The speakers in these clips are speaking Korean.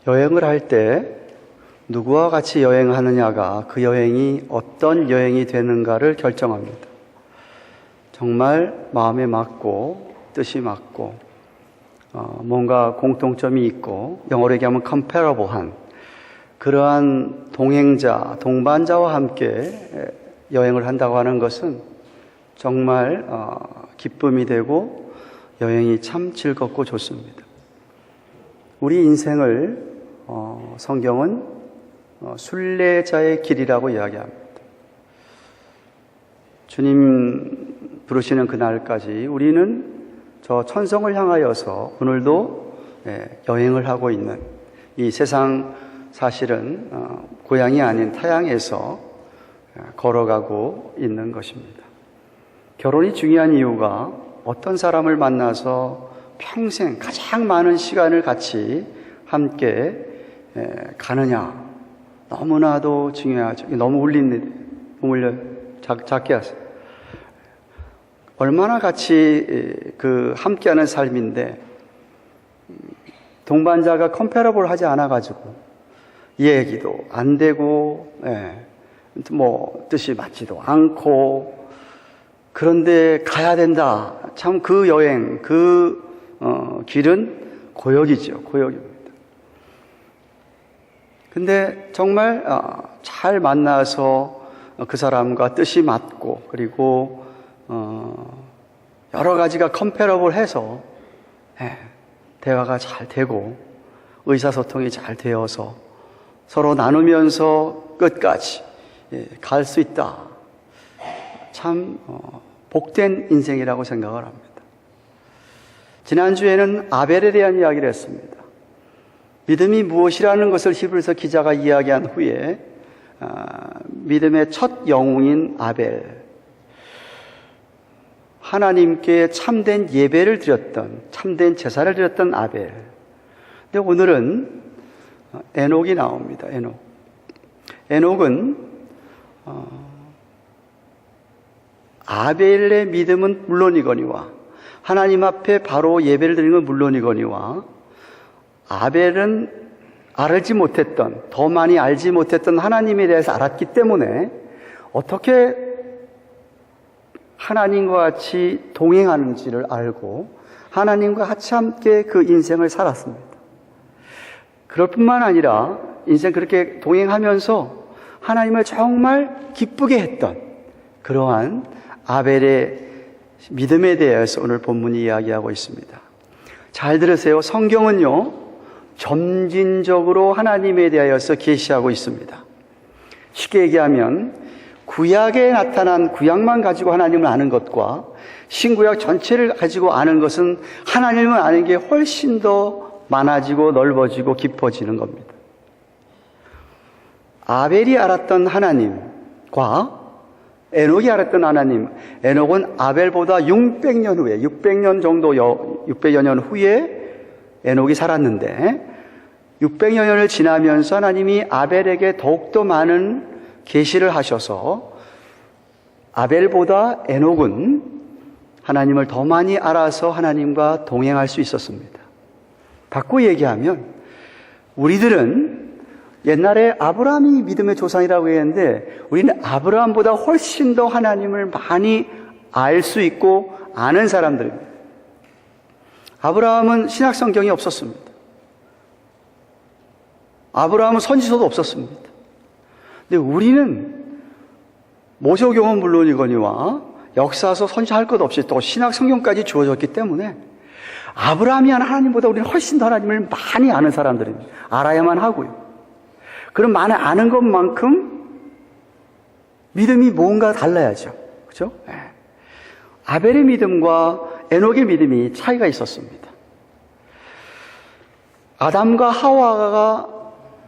여행을 할 때 누구와 같이 여행하느냐가 그 여행이 어떤 여행이 되는가를 결정합니다. 정말 마음에 맞고 뜻이 맞고 뭔가 공통점이 있고 영어로 얘기하면 comparable한 그러한 동행자, 동반자와 함께 여행을 한다고 하는 것은 정말 기쁨이 되고 여행이 참 즐겁고 좋습니다. 우리 인생을 성경은 순례자의 길이라고 이야기합니다. 주님 부르시는 그날까지 우리는 저 천성을 향하여서 오늘도 여행을 하고 있는 이 세상 사실은 고향이 아닌 타향에서 걸어가고 있는 것입니다. 결혼이 중요한 이유가 어떤 사람을 만나서 평생 가장 많은 시간을 같이 함께 가느냐 너무나도 중요하죠. 너무 울려 작게 하세요. 얼마나 같이 함께하는 삶인데 동반자가 컴패러블 하지 않아가지고 얘기도 안 되고 뜻이 맞지도 않고 그런데 가야 된다. 참 그 여행 길은 고역이죠. 고역입니다. 근데 정말 잘 만나서 그 사람과 뜻이 맞고 그리고 여러 가지가 컴패러블 해서 대화가 잘 되고 의사소통이 잘 되어서 서로 나누면서 끝까지 갈 수 있다. 참 복된 인생이라고 생각을 합니다. 지난주에는 아벨에 대한 이야기를 했습니다. 믿음이 무엇이라는 것을 히브리서 기자가 이야기한 후에 믿음의 첫 영웅인 아벨, 하나님께 참된 예배를 드렸던, 참된 제사를 드렸던 아벨. 근데 오늘은 에녹이 나옵니다. 에녹은 아벨의 믿음은 물론이거니와 하나님 앞에 바로 예배를 드리는 건 물론이거니와 아벨은 알지 못했던, 더 많이 알지 못했던 하나님에 대해서 알았기 때문에 어떻게 하나님과 같이 동행하는지를 알고 하나님과 같이 함께 그 인생을 살았습니다. 그럴 뿐만 아니라 인생 그렇게 동행하면서 하나님을 정말 기쁘게 했던 그러한 아벨의 믿음에 대해서 오늘 본문이 이야기하고 있습니다. 잘 들으세요. 성경은요, 점진적으로 하나님에 대하여서 계시하고 있습니다. 쉽게 얘기하면 구약에 나타난 구약만 가지고 하나님을 아는 것과 신구약 전체를 가지고 아는 것은 하나님을 아는 게 훨씬 더 많아지고 넓어지고 깊어지는 겁니다. 아벨이 알았던 하나님과 에녹이 알았던 하나님, 에녹은 아벨보다 600년 후에, 600여 년 후에 에녹이 살았는데 600여 년을 지나면서 하나님이 아벨에게 더욱더 많은 계시를 하셔서 아벨보다 에녹은 하나님을 더 많이 알아서 하나님과 동행할 수 있었습니다. 바꿔 얘기하면 우리들은 옛날에 아브라함이 믿음의 조상이라고 했는데 우리는 아브라함보다 훨씬 더 하나님을 많이 알 수 있고 아는 사람들입니다. 아브라함은 신약 성경이 없었습니다. 아브라함은 선지서도 없었습니다. 근데 우리는 모세오경은 물론이거니와 역사서 선지할 것 없이 또 신약 성경까지 주어졌기 때문에 아브라함이 하나님보다 우리는 훨씬 더 하나님을 많이 아는 사람들입니다. 알아야만 하고요. 그럼 많이 아는 것만큼 믿음이 뭔가 달라야죠. 그렇죠? 아벨의 믿음과 에녹의 믿음이 차이가 있었습니다. 아담과 하와가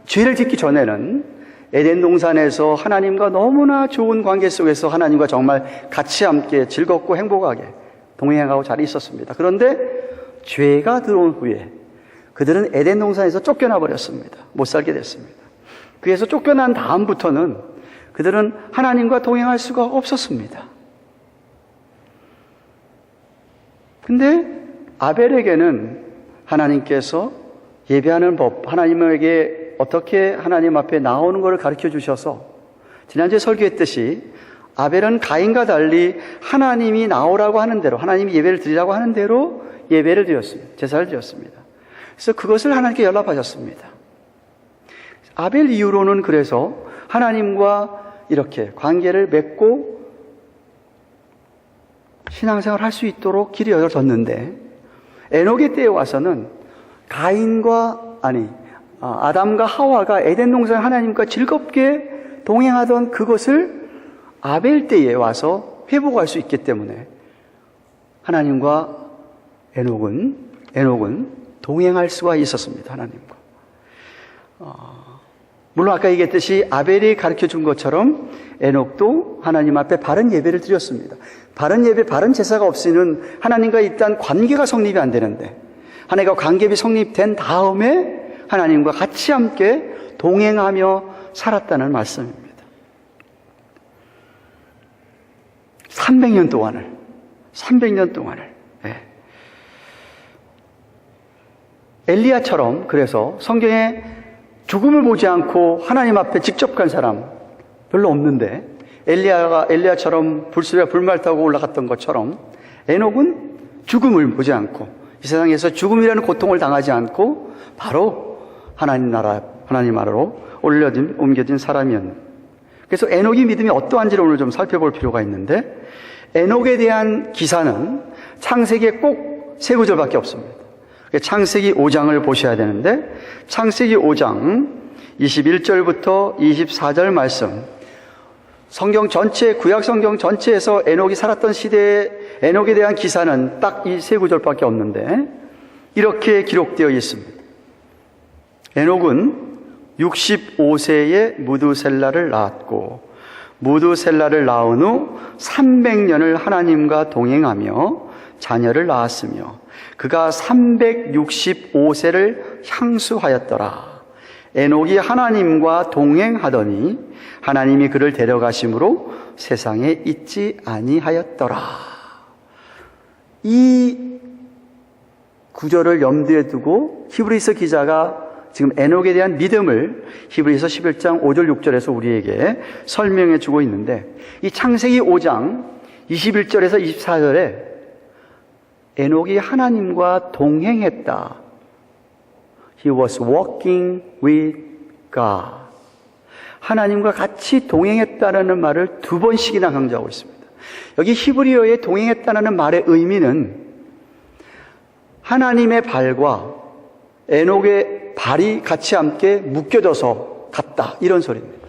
죄를 짓기 전에는 에덴 동산에서 하나님과 너무나 좋은 관계 속에서 하나님과 정말 같이 함께 즐겁고 행복하게 동행하고 잘 있었습니다. 그런데 죄가 들어온 후에 그들은 에덴 동산에서 쫓겨나 버렸습니다. 못 살게 됐습니다. 그래서 쫓겨난 다음부터는 그들은 하나님과 동행할 수가 없었습니다. 근데 아벨에게는 하나님께서 예배하는 법, 하나님에게 어떻게 하나님 앞에 나오는 것을 가르쳐 주셔서 지난주에 설교했듯이 아벨은 가인과 달리 하나님이 나오라고 하는 대로, 하나님이 예배를 드리라고 하는 대로 예배를 드렸습니다. 제사를 드렸습니다. 그래서 그것을 하나님께 연락하셨습니다. 아벨 이후로는 그래서 하나님과 이렇게 관계를 맺고 신앙생활을 할 수 있도록 길이 열어졌는데, 에녹의 때에 와서는 아담과 하와가 에덴 동산 하나님과 즐겁게 동행하던 그것을 아벨 때에 와서 회복할 수 있기 때문에 하나님과 에녹은 동행할 수가 있었습니다. 하나님과. 물론 아까 얘기했듯이 아벨이 가르쳐 준 것처럼 에녹도 하나님 앞에 바른 예배를 드렸습니다. 바른 예배, 바른 제사가 없이는 하나님과 일단 관계가 성립이 안 되는데, 하나님과 관계가 성립된 다음에 하나님과 같이 함께 동행하며 살았다는 말씀입니다. 300년 동안을. 네. 엘리야처럼 그래서 성경에 죽음을 보지 않고 하나님 앞에 직접 간 사람 별로 없는데, 엘리야처럼 불수레 불말 타고 올라갔던 것처럼 에녹은 죽음을 보지 않고 이 세상에서 죽음이라는 고통을 당하지 않고 바로 하나님 나라로 옮겨진 사람이었는데, 그래서 에녹의 믿음이 어떠한지를 오늘 좀 살펴볼 필요가 있는데, 에녹에 대한 기사는 창세기에 꼭 세 구절밖에 없습니다. 창세기 5장을 보셔야 되는데, 창세기 5장 21절부터 24절 말씀, 성경 전체, 구약 성경 전체에서 에녹이 살았던 시대에 에녹에 대한 기사는 딱 이 세 구절밖에 없는데, 이렇게 기록되어 있습니다. 에녹은 65세에 무두셀라를 낳았고, 무두셀라를 낳은 후 300년을 하나님과 동행하며 자녀를 낳았으며, 그가 365세를 향수하였더라. 에녹이 하나님과 동행하더니 하나님이 그를 데려가심으로 세상에 있지 아니하였더라. 이 구절을 염두에 두고 히브리서 기자가 지금 에녹에 대한 믿음을 히브리서 11장 5절 6절에서 우리에게 설명해 주고 있는데, 이 창세기 5장 21절에서 24절에 에녹이 하나님과 동행했다. He was walking with God. 하나님과 같이 동행했다라는 말을 두 번씩이나 강조하고 있습니다. 여기 히브리어에 동행했다라는 말의 의미는 하나님의 발과 에녹의 발이 같이 함께 묶여져서 갔다, 이런 소리입니다.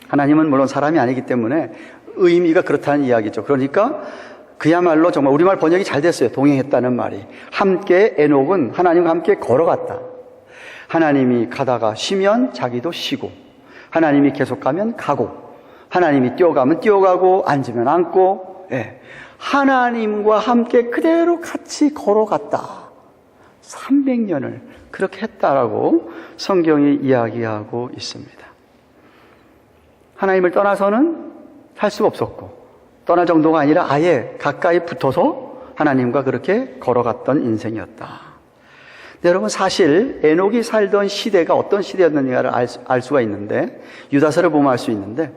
하나님은 물론 사람이 아니기 때문에 의미가 그렇다는 이야기죠. 그러니까 그야말로 정말 우리말 번역이 잘 됐어요. 동행했다는 말이. 함께, 에녹은 하나님과 함께 걸어갔다. 하나님이 가다가 쉬면 자기도 쉬고, 하나님이 계속 가면 가고, 하나님이 뛰어가면 뛰어가고, 앉으면 앉고, 하나님과 함께 그대로 같이 걸어갔다. 300년을 그렇게 했다라고 성경이 이야기하고 있습니다. 하나님을 떠나서는 살 수가 없었고, 떠날 정도가 아니라 아예 가까이 붙어서 하나님과 그렇게 걸어갔던 인생이었다. 네, 여러분, 사실 에녹이 살던 시대가 어떤 시대였느냐를 알 수가 있는데, 유다서를 보면 알 수 있는데,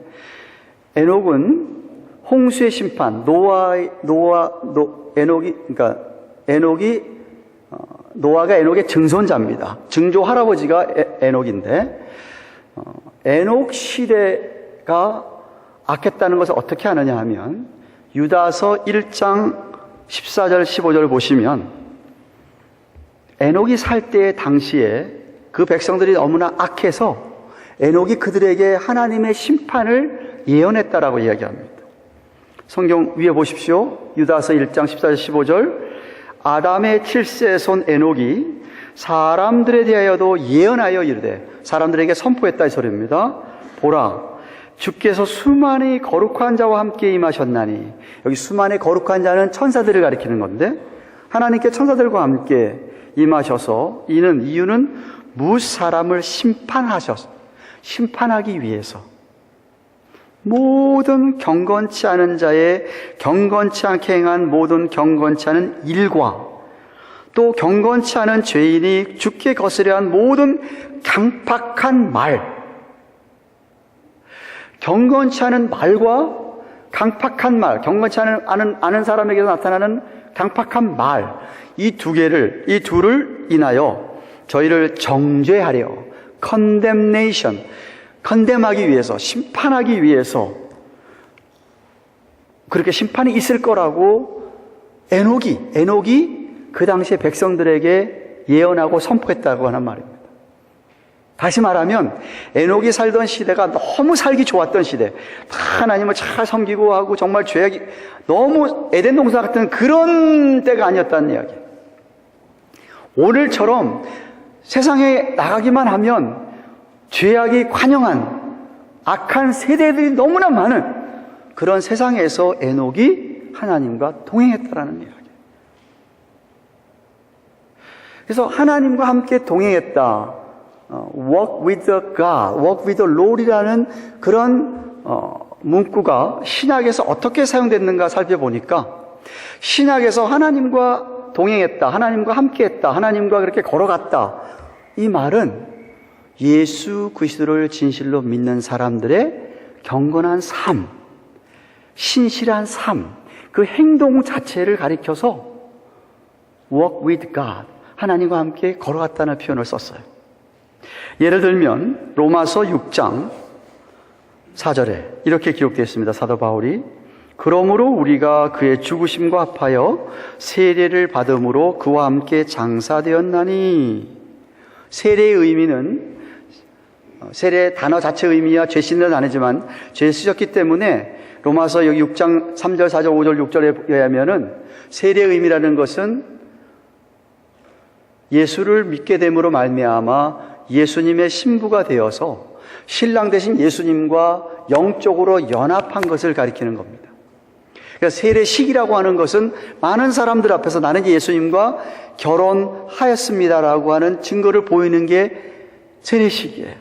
에녹은 홍수의 심판, 노아가 에녹의 증손자입니다. 증조 할아버지가 에녹인데, 에녹 시대가 악했다는 것을 어떻게 아느냐 하면, 유다서 1장 14절 15절 보시면, 에녹이 살 때 당시에 그 백성들이 너무나 악해서 에녹이 그들에게 하나님의 심판을 예언했다라고 이야기합니다. 성경 위에 보십시오. 유다서 1장 14절 15절, 아담의 7세 손 에녹이 사람들에 대하여도 예언하여 이르되, 사람들에게 선포했다 이 소리입니다. 보라, 주께서 수많은 거룩한 자와 함께 임하셨나니, 여기 수많은 거룩한 자는 천사들을 가리키는 건데, 하나님께 천사들과 함께 임하셔서, 이유는 무사람을 심판하기 위해서 모든 경건치 않은 자의 경건치 않게 행한 모든 경건치 않은 일과 또 경건치 않은 죄인이 죽게 거스려한 모든 강팍한 말, 경건치 않은 말과 강팍한 말, 경건치 않은 사람에게서 나타나는 강팍한 말, 이 둘을 인하여 저희를 정죄하려, condemnation, condemn하기 위해서, 심판하기 위해서, 그렇게 심판이 있을 거라고 에녹이 그 당시에 백성들에게 예언하고 선포했다고 하는 말입니다. 다시 말하면 에녹이 살던 시대가 너무 살기 좋았던 시대, 다 하나님을 잘 섬기고 하고 정말 죄악이 너무 에덴 동산 같은 그런 때가 아니었다는 이야기. 오늘처럼 세상에 나가기만 하면 죄악이 관영한 악한 세대들이 너무나 많은 그런 세상에서 에녹이 하나님과 동행했다라는 이야기. 그래서 하나님과 함께 동행했다. walk with the God, walk with the Lord이라는 그런 문구가 신약에서 어떻게 사용됐는가 살펴보니까 신약에서 하나님과 동행했다, 하나님과 함께했다, 하나님과 그렇게 걸어갔다, 이 말은 예수 그리스도를 진실로 믿는 사람들의 경건한 삶, 신실한 삶, 그 행동 자체를 가리켜서 walk with God, 하나님과 함께 걸어갔다는 표현을 썼어요. 예를 들면 로마서 6장 4절에 이렇게 기록되어 있습니다. 사도 바울이 그러므로 우리가 그의 죽으심과 합하여 세례를 받음으로 그와 함께 장사되었나니. 세례의 의미는 세례 단어 자체 의미야 죄 씻는 아니지만 죄 씻었기 때문에 로마서 여기 6장 3절 4절 5절 6절에 의하면은 세례의 의미라는 것은 예수를 믿게 됨으로 말미암아 예수님의 신부가 되어서 신랑 되신 예수님과 영적으로 연합한 것을 가리키는 겁니다. 그러니까 세례식이라고 하는 것은 많은 사람들 앞에서 나는 예수님과 결혼하였습니다라고 하는 증거를 보이는 게 세례식이에요.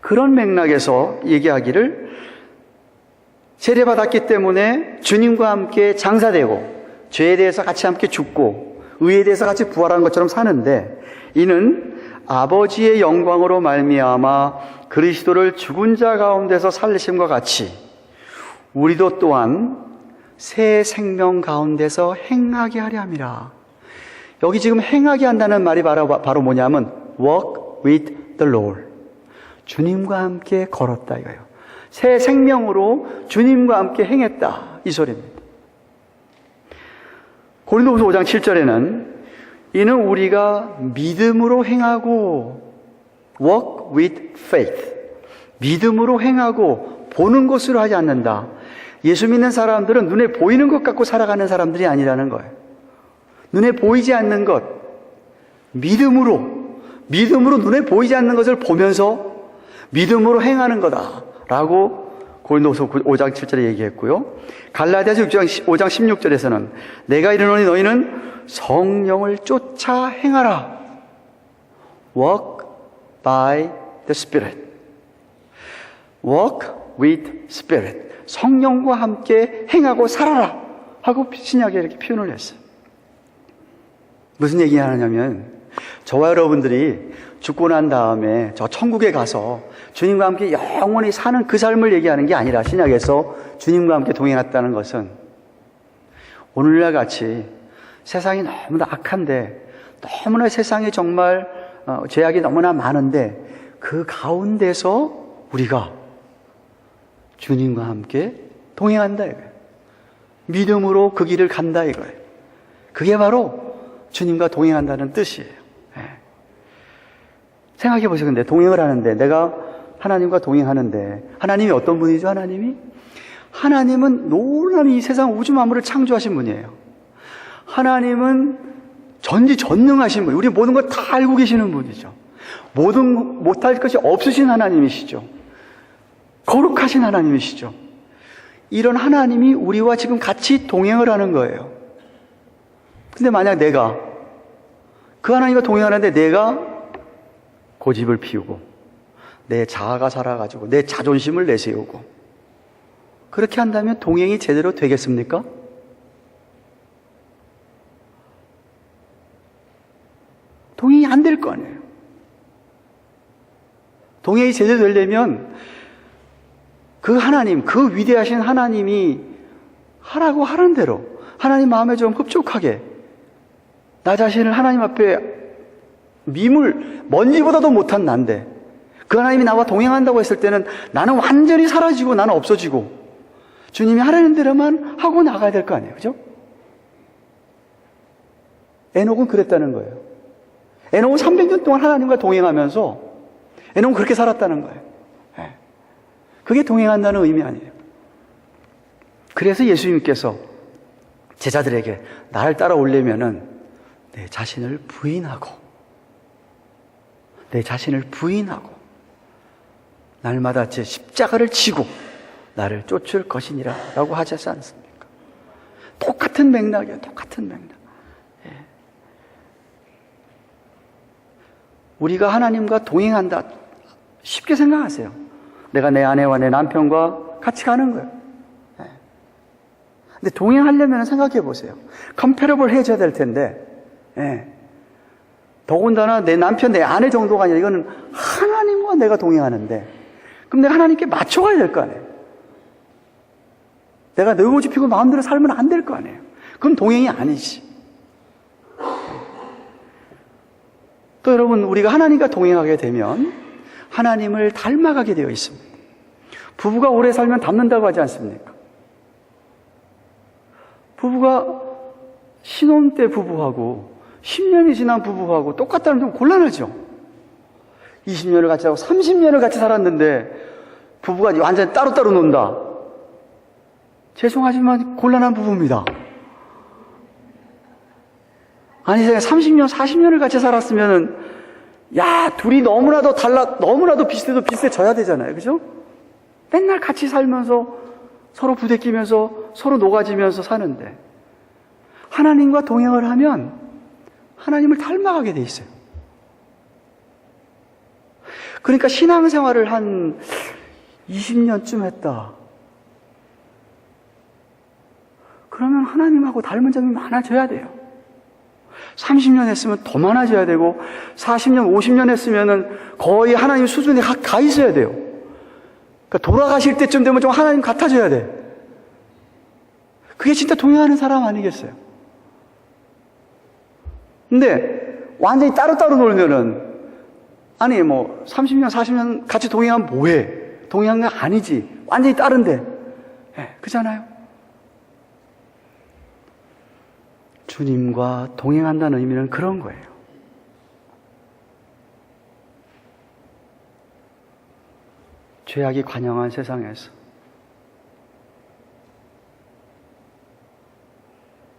그런 맥락에서 얘기하기를 세례받았기 때문에 주님과 함께 장사되고 죄에 대해서 같이 함께 죽고 의에 대해서 같이 부활한 것처럼 사는데, 이는 아버지의 영광으로 말미암아 그리스도를 죽은 자 가운데서 살리심과 같이 우리도 또한 새 생명 가운데서 행하게 하려 함이라. 여기 지금 행하게 한다는 말이 바로 뭐냐면 walk with the Lord, 주님과 함께 걸었다 이거예요. 새 생명으로 주님과 함께 행했다, 이 소리입니다. 고린도후서 5장 7절에는 이는 우리가 믿음으로 행하고 walk with faith, 믿음으로 행하고 보는 것으로 하지 않는다. 예수 믿는 사람들은 눈에 보이는 것 갖고 살아가는 사람들이 아니라는 거예요. 눈에 보이지 않는 것, 믿음으로 눈에 보이지 않는 것을 보면서 믿음으로 행하는 거다라고 고린도후서 5장 7절에 얘기했고요. 갈라디아서 5장 16절에서는 내가 이르노니 너희는 성령을 쫓아 행하라. Walk by the Spirit. Walk with Spirit. 성령과 함께 행하고 살아라 하고 신약에 이렇게 표현을 했어요. 무슨 얘기 하냐면 저와 여러분들이 죽고 난 다음에 저 천국에 가서 주님과 함께 영원히 사는 그 삶을 얘기하는 게 아니라, 신약에서 주님과 함께 동행했다는 것은 오늘날 같이 세상이 너무나 악한데, 너무나 세상이 정말 죄악이 너무나 많은데 그 가운데서 우리가 주님과 함께 동행한다 이거예요. 믿음으로 그 길을 간다 이거예요. 그게 바로 주님과 동행한다는 뜻이에요. 생각해 보세요. 근데 동행을 하는데, 내가 하나님과 동행하는데, 하나님이 어떤 분이죠? 하나님은 놀라운 이 세상 우주 만물을 창조하신 분이에요. 하나님은 전지전능하신 분, 우리 모든 걸 다 알고 계시는 분이죠. 모든 못할 것이 없으신 하나님이시죠. 거룩하신 하나님이시죠. 이런 하나님이 우리와 지금 같이 동행을 하는 거예요. 근데 만약 내가 그 하나님과 동행하는데 내가 고집을 피우고 내 자아가 살아가지고 내 자존심을 내세우고 그렇게 한다면 동행이 제대로 되겠습니까? 동행이 안 될 거 아니에요. 동행이 제대로 되려면 그 하나님, 그 위대하신 하나님이 하라고 하는 대로 하나님 마음에 좀 흡족하게 나 자신을 하나님 앞에 먼지보다도 못한 난데 그 하나님이 나와 동행한다고 했을 때는 나는 완전히 사라지고 나는 없어지고 주님이 하라는 대로만 하고 나가야 될 거 아니에요. 그죠? 에녹은 그랬다는 거예요. 에녹은 300년 동안 하나님과 동행하면서 에녹은 그렇게 살았다는 거예요. 그게 동행한다는 의미 아니에요. 그래서 예수님께서 제자들에게 나를 따라오려면은 내 자신을 부인하고 날마다 제 십자가를 지고 나를 쫓을 것이니라 라고 하지 않습니까? 똑같은 맥락이에요. 똑같은 맥락. 우리가 하나님과 동행한다. 쉽게 생각하세요. 내가 내 아내와 내 남편과 같이 가는 거예요. 근데 동행하려면 생각해 보세요. 컴패러블 해줘야 될 텐데, 더군다나 내 남편, 내 아내 정도가 아니라 이거는 하나님과 내가 동행하는데, 그럼 내가 하나님께 맞춰가야 될 거 아니에요. 내가 내 고집피고 마음대로 살면 안 될 거 아니에요. 그건 동행이 아니지. 또 여러분, 우리가 하나님과 동행하게 되면 하나님을 닮아가게 되어 있습니다. 부부가 오래 살면 닮는다고 하지 않습니까? 부부가 신혼 때 부부하고 10년이 지난 부부하고 똑같다는 좀 곤란하죠. 20년을 같이 하고 30년을 같이 살았는데 부부가 완전히 따로따로 논다. 죄송하지만 곤란한 부부입니다. 아니, 제가 30년, 40년을 같이 살았으면은, 둘이 너무나도 비슷해져야 되잖아요. 그죠? 맨날 같이 살면서, 서로 부대끼면서, 서로 녹아지면서 사는데, 하나님과 동행을 하면, 하나님을 닮아가게 돼 있어요. 그러니까 신앙생활을 한 20년쯤 했다. 그러면 하나님하고 닮은 점이 많아져야 돼요. 30년 했으면 더 많아져야 되고 40년, 50년 했으면 거의 하나님 수준에 가 있어야 돼요. 그러니까 돌아가실 때쯤 되면 좀 하나님 같아져야 돼. 그게 진짜 동행하는 사람 아니겠어요? 근데 완전히 따로따로 놀면은 30년, 40년 같이 동행하면 뭐해? 동행한 거 아니지. 완전히 다른데. 그잖아요? 주님과 동행한다는 의미는 그런 거예요. 죄악이 관영한 세상에서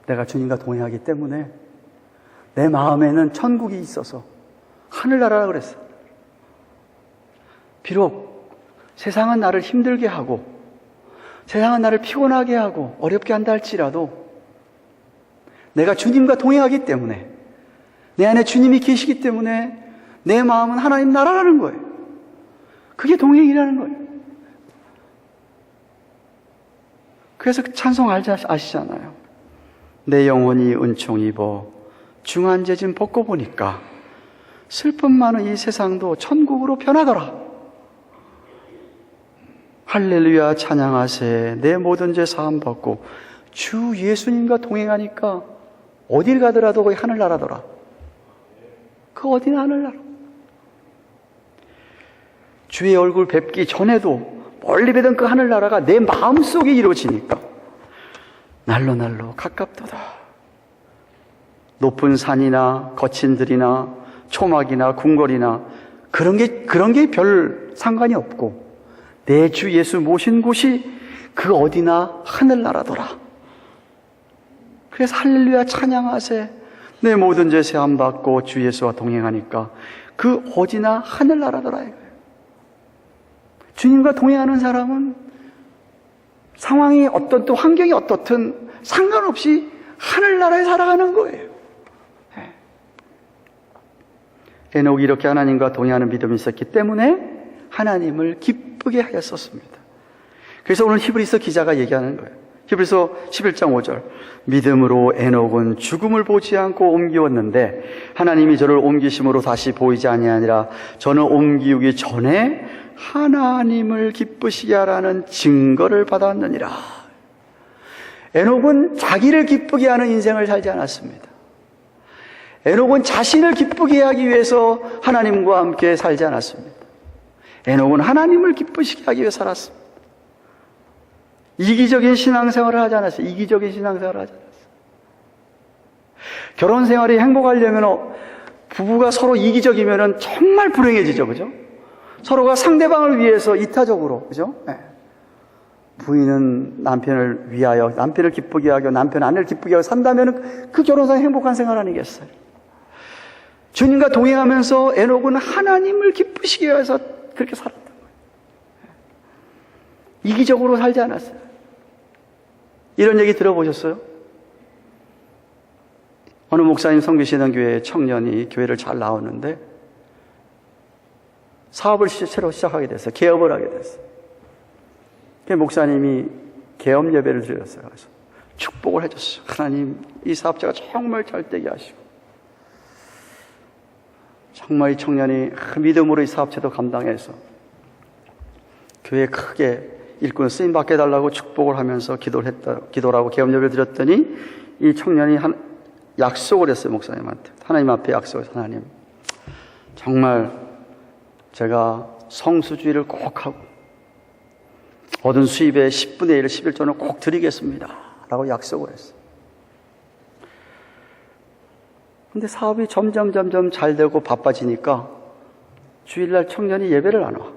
내가 주님과 동행하기 때문에 내 마음에는 천국이 있어서 하늘나라라 그랬어. 비록 세상은 나를 힘들게 하고 세상은 나를 피곤하게 하고 어렵게 한다 할지라도 내가 주님과 동행하기 때문에 내 안에 주님이 계시기 때문에 내 마음은 하나님 나라라는 거예요. 그게 동행이라는 거예요. 그래서 찬송 아시잖아요. 내 영혼이 은총 입어 중한죄짐 벗고 보니까 슬픔 많은 이 세상도 천국으로 변하더라. 할렐루야 찬양하세. 내 모든 죄 사함 받고 주 예수님과 동행하니까 어딜 가더라도 거기 하늘나라더라. 그 어디나 하늘나라. 주의 얼굴 뵙기 전에도 멀리 뵈던 그 하늘나라가 내 마음속에 이루어지니까 날로 가깝도다. 높은 산이나 거친 들이나 초막이나 궁궐이나 그런 게 별 상관이 없고 내 주 예수 모신 곳이 그 어디나 하늘나라더라. 그래서 할렐루야 찬양하세. 내 모든 죄 사함 받고 주 예수와 동행하니까 그 어디나 하늘나라더라 이거예요. 주님과 동행하는 사람은 상황이 어떻든 환경이 어떻든 상관없이 하늘나라에 살아가는 거예요. 에녹이 이렇게 하나님과 동행하는 믿음이 있었기 때문에 하나님을 기쁘게 하였었습니다. 그래서 오늘 히브리서 기자가 얘기하는 거예요. 히브리서 11장 5절. 믿음으로 에녹은 죽음을 보지 않고 옮기었는데 하나님이 저를 옮기심으로 다시 보이지 아니하니라. 저는 옮기기 전에 하나님을 기쁘시게 하라는 증거를 받았느니라. 에녹은 자기를 기쁘게 하는 인생을 살지 않았습니다. 에녹은 자신을 기쁘게 하기 위해서 하나님과 함께 살지 않았습니다. 에녹은 하나님을 기쁘시게 하기 위해 살았습니다. 이기적인 신앙생활을 하지 않았어요. 이기적인 신앙생활을 하지 않았어요. 결혼 생활이 행복하려면 부부가 서로 이기적이면 정말 불행해지죠. 그죠? 서로가 상대방을 위해서 이타적으로, 그죠? 네. 부인은 남편을 위하여, 남편을 기쁘게 하고, 남편 아내를 기쁘게 하고 산다면 그 결혼생활 행복한 생활 아니겠어요? 주님과 동행하면서 에녹은 하나님을 기쁘시게 해서 그렇게 살았던 거예요. 이기적으로 살지 않았어요. 이런 얘기 들어보셨어요? 어느 목사님 섬기시는 교회에 청년이 교회를 잘 나오는데 사업을 새로 시작하게 됐어요. 개업을 하게 됐어요. 그 목사님이 개업 예배를 드렸어요. 그래서 축복을 해줬어요. 하나님, 이 사업자가 정말 잘 되게 하시고 정말 이 청년이 믿음으로 이 사업체도 감당해서 교회에 크게 일꾼 쓰임 받게 해달라고 축복을 하면서 기도를 하고 개업 예배를 드렸더니 이 청년이 약속을 했어요. 목사님한테. 하나님 앞에 약속을 했어요. 하나님, 정말 제가 성수주의를 꼭 하고 얻은 수입의 10분의 1, 11조는 꼭 드리겠습니다 라고 약속을 했어요. 근데 사업이 점점 잘 되고 바빠지니까 주일날 청년이 예배를 안 와.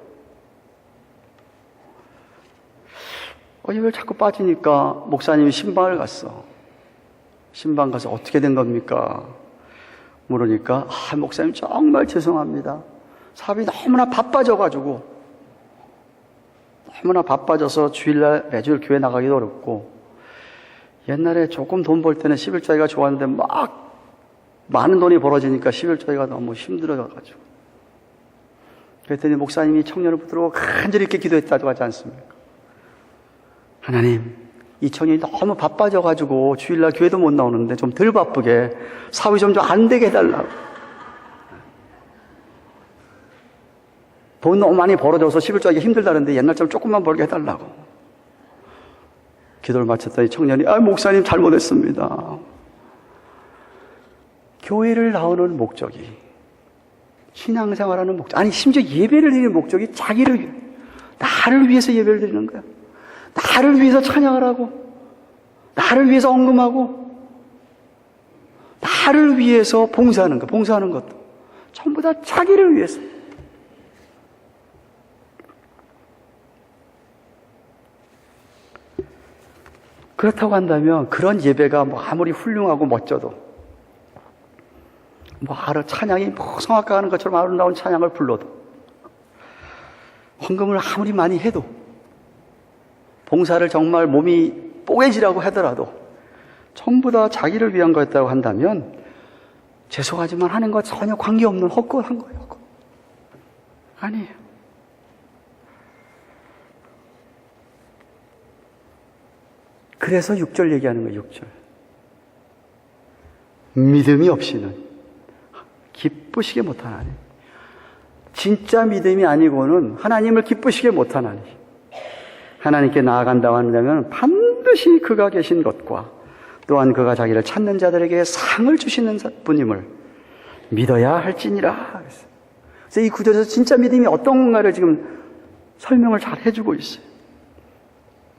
예배를 자꾸 빠지니까 목사님이 신방을 갔어. 신방 가서 어떻게 된 겁니까? 물으니까 목사님 정말 죄송합니다. 사업이 너무나 바빠져가지고 너무나 바빠져서 주일날 매주 교회 나가기도 어렵고 옛날에 조금 돈 벌 때는 11조기가 좋았는데 막 많은 돈이 벌어지니까 11조기가 너무 힘들어져가지고 그랬더니 목사님이 청년을 붙들고 간절히 이렇게 기도했다고 하지 않습니까? 하나님, 이 청년이 너무 바빠져가지고 주일날 교회도 못 나오는데 좀 덜 바쁘게 사업이 좀 안 되게 해달라고. 돈 너무 많이 벌어져서 11조하기 힘들다는데 옛날처럼 조금만 벌게 해달라고. 기도를 마쳤더니 청년이 목사님 잘못했습니다. 교회를 나오는 목적이 신앙생활하는 목적, 아니 심지어 예배를 드리는 목적이 나를 위해서 예배를 드리는 거야. 나를 위해서 찬양을 하고 나를 위해서 언금하고 나를 위해서 봉사하는 것도 전부 다 자기를 위해서. 그렇다고 한다면 그런 예배가 아무리 훌륭하고 멋져도 찬양이 성악가 하는 것처럼 아름다운 찬양을 불러도 헌금을 아무리 많이 해도 봉사를 정말 몸이 뽀개지라고 하더라도 전부 다 자기를 위한 거였다고 한다면 죄송하지만 하는 거 전혀 관계없는 헛것한 거예요. 아니에요. 그래서 6절 얘기하는 거예요. 6절. 믿음이 없이는 기쁘시게 못하나니. 진짜 믿음이 아니고는 하나님을 기쁘시게 못하나니. 하나님께 나아간다고 한다면 반드시 그가 계신 것과 또한 그가 자기를 찾는 자들에게 상을 주시는 분임을 믿어야 할지니라. 그래서 이 구절에서 진짜 믿음이 어떤 건가를 지금 설명을 잘 해주고 있어요.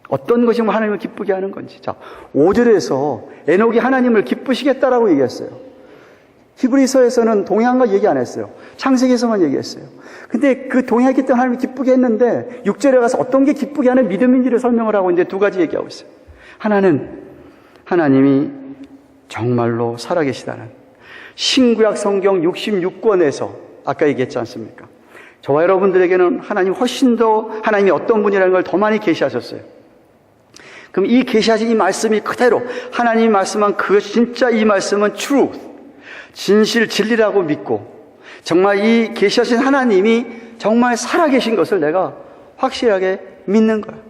어떤 것이 하나님을 기쁘게 하는 건지. 자, 5절에서 에녹이 하나님을 기쁘시겠다라고 얘기했어요. 히브리서에서는 동행한가 얘기 안 했어요. 창세기에서만 얘기했어요. 근데 그 동행했기 때문에 하나님을 기쁘게 했는데 6절에 가서 어떤 게 기쁘게 하는 믿음인지를 설명을 하고 이제 두 가지 얘기하고 있어요. 하나는 하나님이 정말로 살아계시다는 신구약 성경 66권에서 아까 얘기했지 않습니까? 저와 여러분들에게는 하나님 훨씬 더 하나님이 어떤 분이라는 걸 더 많이 계시하셨어요. 그럼 이 계시하신 이 말씀이 그대로 하나님이 말씀한 진짜 이 말씀은 truth, 진실, 진리라고 믿고 정말 이 계시하신 하나님이 정말 살아계신 것을 내가 확실하게 믿는 거예요.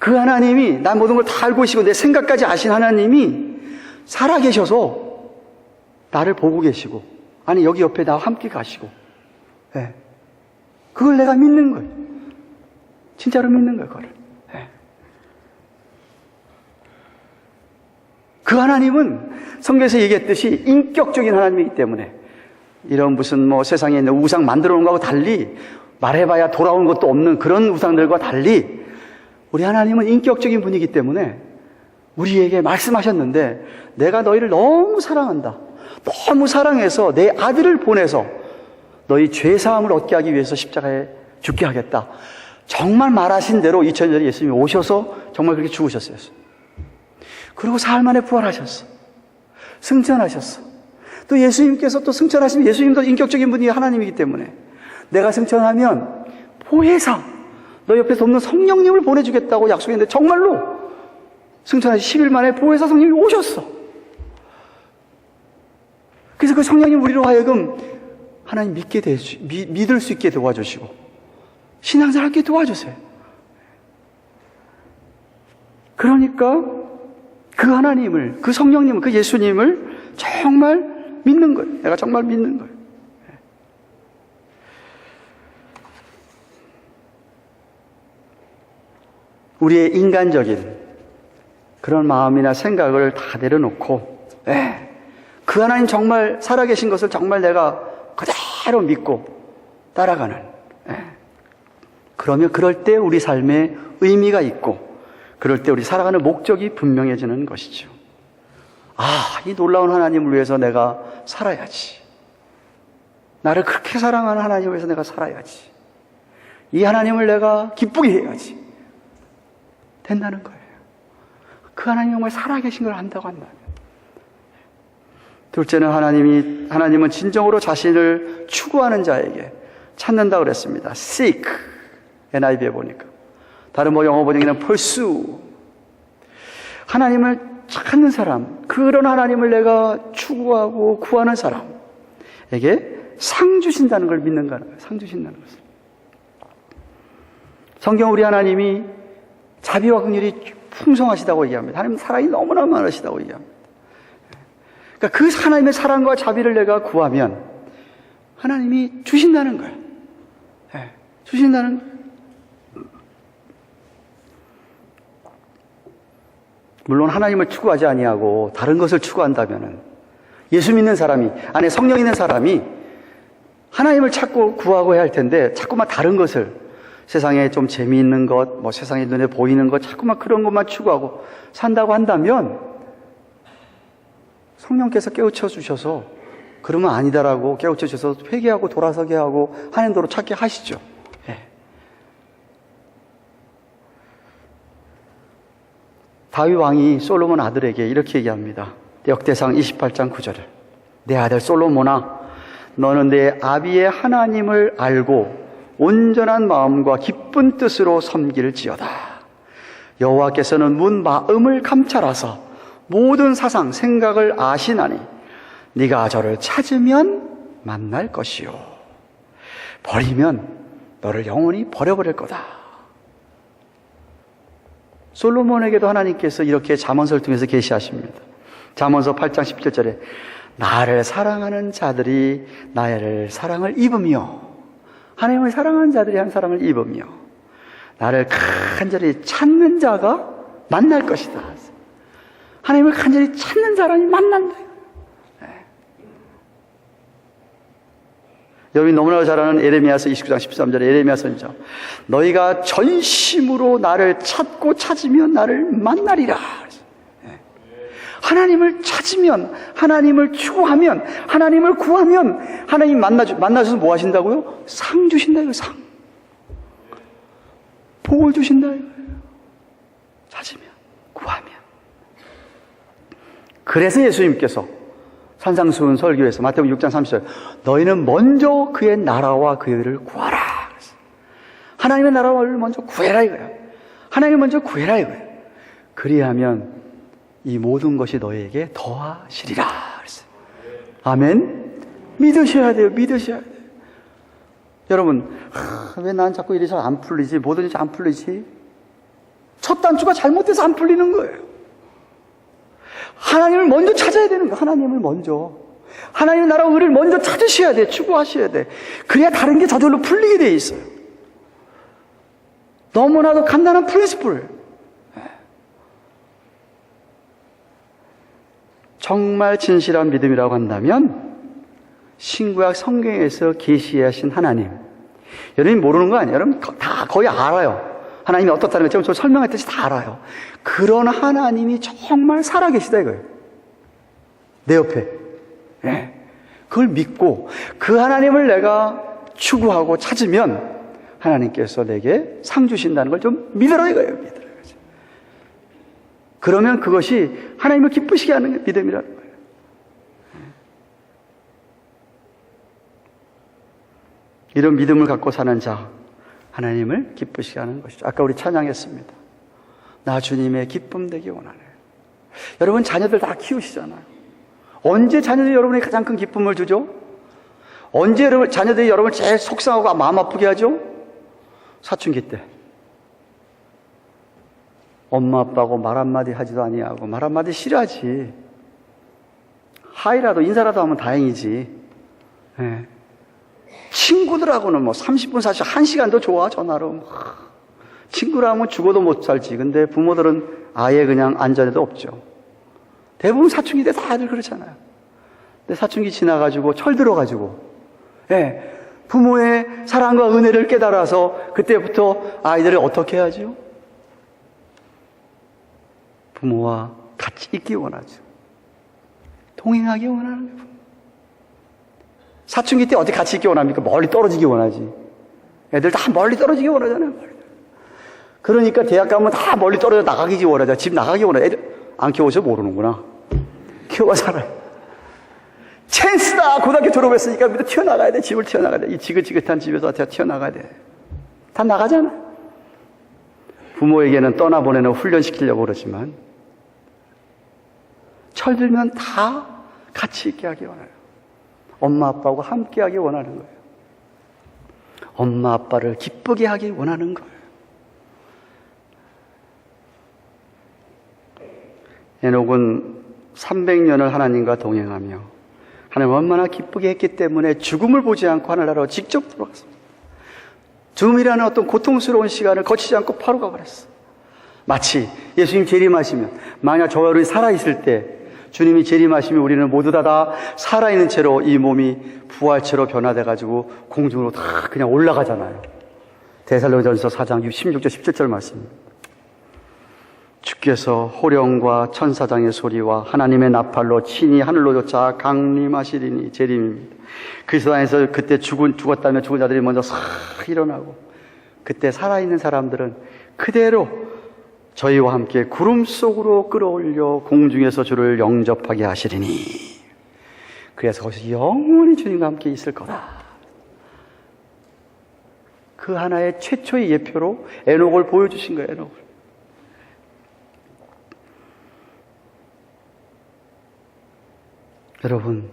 그 하나님이 나 모든 걸 다 알고 계시고 내 생각까지 아신 하나님이 살아계셔서 나를 보고 계시고, 아니 여기 옆에 나와 함께 가시고, 예. 그걸 내가 믿는 거예요. 진짜로 믿는 거예요, 그걸. 예. 그 하나님은 성경에서 얘기했듯이 인격적인 하나님이기 때문에 이런 무슨 뭐 세상에 있는 우상 만들어 놓은 거하고 달리, 말해봐야 돌아오는 것도 없는 그런 우상들과 달리 우리 하나님은 인격적인 분이기 때문에 우리에게 말씀하셨는데, 내가 너희를 너무 사랑한다, 너무 사랑해서 내 아들을 보내서 너희 죄사함을 얻게 하기 위해서 십자가에 죽게 하겠다. 정말 말하신 대로 2000년 전에 예수님이 오셔서 정말 그렇게 죽으셨어요. 그리고 사흘 만에 부활하셨어. 승천하셨어. 또 예수님께서 또 승천하시면, 예수님도 인격적인 분이 하나님이기 때문에 내가 승천하면 보혜사, 너 옆에서 돕는 성령님을 보내주겠다고 약속했는데 정말로 승천하시 10일 만에 보혜사 성령님이 오셨어. 그래서 그 성령님 우리로 하여금 하나님 믿을 수 있게 도와주시고 신앙생활 하게 도와주세요. 그러니까 그 하나님을, 그 성령님을, 그 예수님을 정말 믿는 거예요. 내가 정말 믿는 거예요. 우리의 인간적인 그런 마음이나 생각을 다 내려놓고, 그 하나님 정말 살아계신 것을 정말 내가 그대로 믿고 따라가는, 그러면 그럴 때 우리 삶에 의미가 있고, 그럴 때 우리 살아가는 목적이 분명해지는 것이죠. 이 놀라운 하나님을 위해서 내가 살아야지. 나를 그렇게 사랑하는 하나님을 위해서 내가 살아야지. 이 하나님을 내가 기쁘게 해야지. 된다는 거예요. 그 하나님이 정말 살아계신 걸 안다고 한다면. 둘째는 하나님은 진정으로 자신을 추구하는 자에게 찾는다고 그랬습니다. seek. NIV에 보니까. 다른 영어 번역에는 pursue. 하나님을 찾는 사람, 그런 하나님을 내가 추구하고 구하는 사람에게 상 주신다는 걸 믿는 거예요. 상 주신다는 것을. 성경 우리 하나님이 자비와 긍휼이 풍성하시다고 얘기합니다. 하나님 사랑이 너무나 많으시다고 얘기합니다. 그러니까 그 하나님의 사랑과 자비를 내가 구하면 하나님이 주신다는 거예요. 주신다는 거예요. 물론 하나님을 추구하지 아니하고 다른 것을 추구한다면은, 예수 믿는 사람이, 안에 성령 있는 사람이 하나님을 찾고 구하고 해야 할 텐데 자꾸만 다른 것을, 세상에 좀 재미있는 것, 세상에 눈에 보이는 것, 자꾸만 그런 것만 추구하고 산다고 한다면 성령께서 깨우쳐 주셔서 그러면 아니다라고 깨우쳐 주셔서 회개하고 돌아서게 하고 하는 대로 찾게 하시죠. 다윗 왕이 솔로몬 아들에게 이렇게 얘기합니다. 역대상 28장 9절을. 내 아들 솔로몬아, 너는 내 아비의 하나님을 알고 온전한 마음과 기쁜 뜻으로 섬길지어다. 여호와께서는 문 마음을 감찰하사 모든 사상 생각을 아시나니 네가 저를 찾으면 만날 것이요, 버리면 너를 영원히 버려버릴 거다. 솔로몬에게도 하나님께서 이렇게 잠언서를 통해서 계시하십니다. 잠언서 8장 17절에 나를 사랑하는 자들이 나를 사랑을 입으며, 하나님을 사랑하는 자들이 한 사랑을 입으며 나를 간절히 찾는 자가 만날 것이다. 하나님을 간절히 찾는 사람이 만난다. 여러분이 너무나 잘 아는 에레미야서 29장 13절에 에레미야 선지자, 너희가 전심으로 나를 찾고 찾으면 나를 만나리라. 하나님을 찾으면, 하나님을 추구하면, 하나님을 구하면 하나님 만나셔서 뭐 하신다고요? 상 주신다 이거예요. 상. 복을 주신다 이거예요. 찾으면, 구하면. 그래서 예수님께서 산상수훈 설교에서 마태복음 6장 30절, 너희는 먼저 그의 나라와 그의 의를 구하라. 하나님의 나라와 의를 먼저 구해라 이거예요. 하나님을 먼저 구해라 이거예요. 그리하면 이 모든 것이 너희에게 더하시리라. 아멘. 믿으셔야 돼요. 믿으셔야 돼요. 여러분, 왜 난 자꾸 일이 잘 안 풀리지? 모든 일이 잘 안 풀리지? 첫 단추가 잘못돼서 안 풀리는 거예요. 하나님을 먼저 찾아야 되는 거예요. 하나님을 먼저. 하나님의 나라 의를 먼저 찾으셔야 돼. 추구하셔야 돼. 그래야 다른 게 저절로 풀리게 돼 있어요. 너무나도 간단한 프린시플. 정말 진실한 믿음이라고 한다면 신구약 성경에서 계시하신 하나님, 여러분이 모르는 거 아니에요? 여러분 다 거의 알아요. 하나님이 어떻다는 걸 제가 설명했듯이 다 알아요. 그런 하나님이 정말 살아계시다 이거예요. 내 옆에. 네. 그걸 믿고 그 하나님을 내가 추구하고 찾으면 하나님께서 내게 상 주신다는 걸 좀 믿으라 이거예요. 믿으라 이거죠. 그러면 그것이 하나님을 기쁘시게 하는 게 믿음이라는 거예요. 이런 믿음을 갖고 사는 자, 하나님을 기쁘시게 하는 것이죠. 아까 우리 찬양했습니다. 나 주님의 기쁨 되기 원하네요. 여러분 자녀들 다 키우시잖아요. 언제 자녀들이 여러분에게 가장 큰 기쁨을 주죠? 언제 자녀들이 여러분을 제일 속상하고 마음 아프게 하죠? 사춘기 때. 엄마 아빠하고 말 한마디 하지도 아니하고 말 한마디 싫어하지. 하이라도 인사라도 하면 다행이지. 네. 친구들하고는 뭐 30분, 40분, 1시간도 좋아, 전화로. 친구라면 죽어도 못 살지. 근데 부모들은 아예 그냥 안전에도 없죠. 대부분 사춘기 때 다들 그렇잖아요. 근데 사춘기 지나가지고 철 들어가지고, 예, 부모의 사랑과 은혜를 깨달아서 그때부터 아이들을 어떻게 하죠? 부모와 같이 있기 원하죠. 동행하기 원하는 거예요. 사춘기 때 어디 같이 있기 원합니까? 멀리 떨어지기 원하지. 애들 다 멀리 떨어지기 원하잖아요. 그러니까 대학 가면 다 멀리 떨어져 나가기 원하잖아. 집 나가기 원하잖아. 애들 안 키워서 모르는구나. 키워가 살아요. 찬스다! 고등학교 졸업했으니까 밑에 튀어나가야 돼. 집을 튀어나가야 돼. 이 지긋지긋한 집에서 튀어나가야 돼. 다 나가잖아. 부모에게는 떠나보내는 훈련시키려고 그러지만 철들면 다 같이 있게 하기 원해요. 엄마 아빠하고 함께 하기 원하는 거예요. 엄마 아빠를 기쁘게 하기 원하는 거예요. 에녹은 300년을 하나님과 동행하며 하나님 얼마나 기쁘게 했기 때문에 죽음을 보지 않고 하늘나라로 직접 들어갔습니다. 죽음이라는 어떤 고통스러운 시간을 거치지 않고 바로 가버렸어. 마치 예수님 재림하시면 만약 저 여러분이 살아있을 때 주님이 재림하시면 우리는 모두 다 살아있는 채로 이 몸이 부활체로 변화돼가지고 공중으로 다 그냥 올라가잖아요. 데살로니가전서 4장 16절 17절 말씀입니다. 주께서 호령과 천사장의 소리와 하나님의 나팔로 친히 하늘로 쫓아 강림하시리니 재림입니다. 그리스도안에서 그때 죽었다면 죽은 자들이 먼저 싹 일어나고 그때 살아있는 사람들은 그대로 저희와 함께 구름 속으로 끌어올려 공중에서 주를 영접하게 하시리니 그래서 거기서 영원히 주님과 함께 있을 거다. 그 하나의 최초의 예표로 에녹을 보여주신 거예요. 에녹을. 여러분,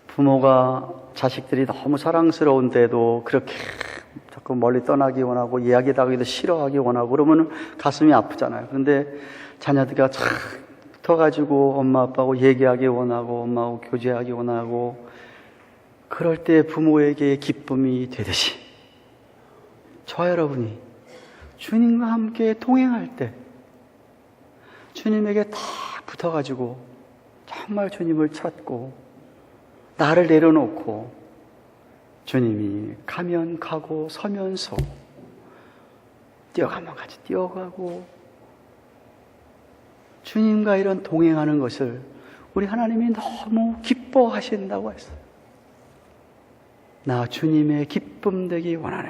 부모가 자식들이 너무 사랑스러운데도 그렇게 자꾸 멀리 떠나기 원하고 이야기도 하기도 싫어하기 원하고 그러면 가슴이 아프잖아요. 그런데 자녀들과 착 붙어가지고 엄마 아빠하고 얘기하기 원하고 엄마하고 교제하기 원하고 그럴 때 부모에게 기쁨이 되듯이 저와 여러분이 주님과 함께 동행할 때 주님에게 다 붙어가지고 정말 주님을 찾고 나를 내려놓고 주님이 가면 가고 서면 서고 뛰어가면 같이 뛰어가고 주님과 이런 동행하는 것을 우리 하나님이 너무 기뻐하신다고 했어요. 나 주님의 기쁨 되기 원하네.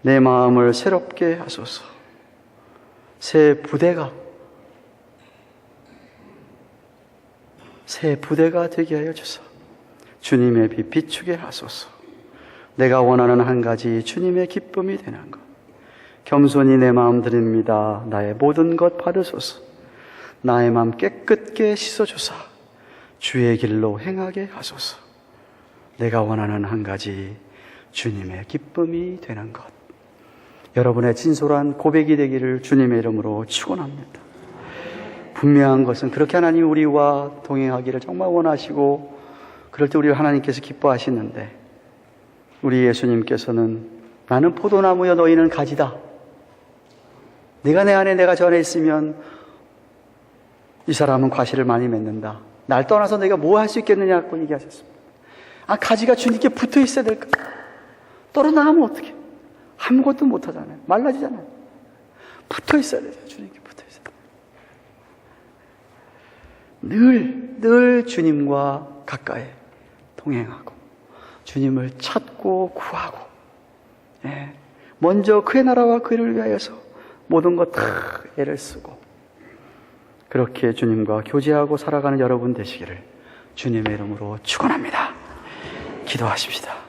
내 마음을 새롭게 하소서. 새 부대가 되게 하여 주소서. 주님의 빛 비추게 하소서. 내가 원하는 한 가지 주님의 기쁨이 되는 것. 겸손히 내 마음 드립니다. 나의 모든 것 받으소서. 나의 마음 깨끗게 씻어주사 주의 길로 행하게 하소서. 내가 원하는 한 가지 주님의 기쁨이 되는 것. 여러분의 진솔한 고백이 되기를 주님의 이름으로 축원합니다. 분명한 것은 그렇게 하나님이 우리와 동행하기를 정말 원하시고 그럴 때 우리 하나님께서 기뻐하시는데 우리 예수님께서는 나는 포도나무여 너희는 가지다. 내가 내 안에 내가 저 안에 있으면 이 사람은 과실을 많이 맺는다. 날 떠나서 내가 뭐 할 수 있겠느냐고 얘기하셨습니다. 가지가 주님께 붙어 있어야 될까? 떨어나가면 어떡해? 아무것도 못하잖아요. 말라지잖아요. 붙어 있어야 되죠. 주님께 붙어 있어야 돼요. 늘 주님과 가까이 동행하고 주님을 찾고 구하고 먼저 그의 나라와 그를 위하여서 모든 것 다 애를 쓰고 그렇게 주님과 교제하고 살아가는 여러분 되시기를 주님의 이름으로 축원합니다. 기도하십시다.